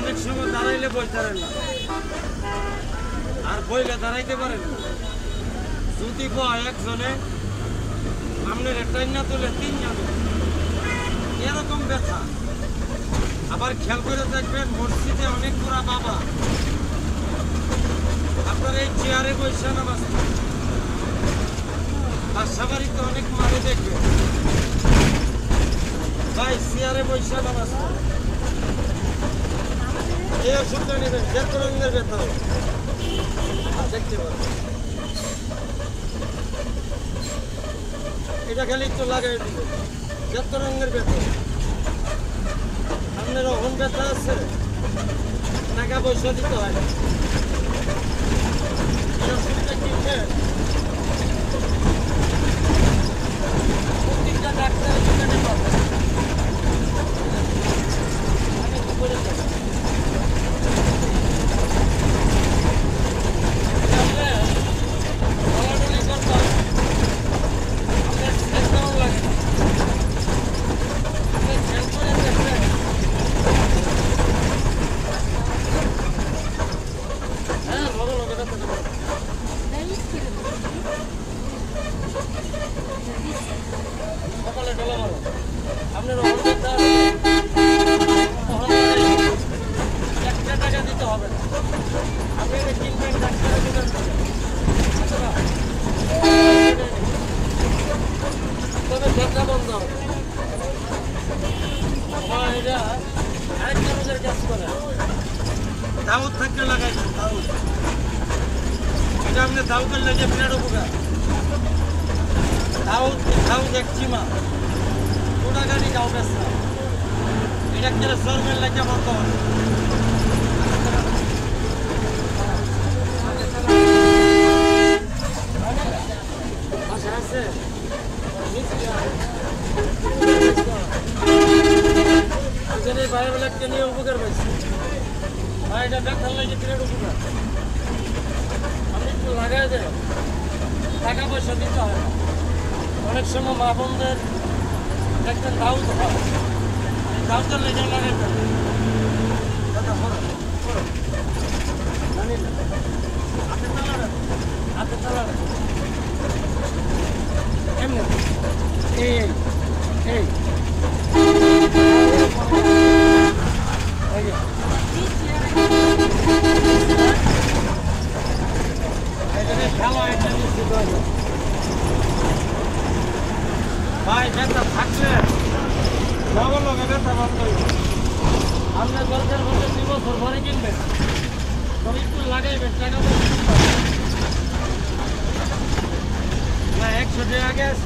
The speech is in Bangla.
অনেক সময় দাঁড়াইলে বসতে পারেন না, আর বইলে দাঁড়াইতে পারেন না। যদি বয় একজনে আপনার টাইনা তুলে 3 যাবে, এরকম ব্যথা। আবার খেয়াল করে দেখবেন মসজিদে অনেক পুরা বাবা আপনার এই চেয়ারে বসে নামাজ পড়ে, বাসা বাড়িতে অনেক মারে দেখবেন ভাই চেয়ারে বসে নামাজ পড়ে। এই ওষুধটা নেবেন, যে কোনো রঙের ব্যথা হবে দেখতে পাবেন। এটা খালি একটু লাগাই দিবেন, যে কোনো রঙের ব্যথা। আপনার ওখান ব্যথা আছে, টাকা পয়সা দিতে হয় না। এই ওষুধটা কিনবে প্রত্যেকটা ডাক্তারের দোকানে পাবেন। আমি একটু বলে দেবো, দলাদলি করতে হবে, আপনার একদম লাগে না। আপনি খেয়াল করে দেখবেন, হ্যাঁ লগে লগে ব্যথাটা করে। সকালে ডলা মারো, আপনার অহংকার 1 টাকা দিতে হবে না। আপনি এটা কিনবেন ডাক্তারের দোকান থেকে, তবে ব্যথা বন্ধ হবে। এটা আরেকটা রোগের কাজ করে, দাউদ থাকলে লাগাইবেন। দাউদ, এটা আপনি দাউদের লেগে বিরাট উপকার। দাউদ এক চিমা ওটা গাড়ি গাও বেসা, এটা গেলে শর্মের লেগে বন্ধ হবে। আচ্ছা আছে এখানে বায়োবেলাকে নিয়ে উপকার পাইছি ভাই, এটা ব্যথার লাগে বিরাট উপকার। আমি একটু লাগাই দেয়, টাকা পয়সা দিতে হয় না। অনেক সময় মা বোনদের দেখতেন দাউদ হয়, দাউদের লেগে লাগাই দেয়। জানি না, হাতে তালা রাখে এমনি এই এই ভাই ব্যথা থাকলে লগে লগে ব্যথা বন্ধ হইবে। আপনার দরকার হলে 2 বছর পরে কিনবেন, তবে একটু লাগাইবেন, টাকা পয়সা না 100 টাকা গ্যাস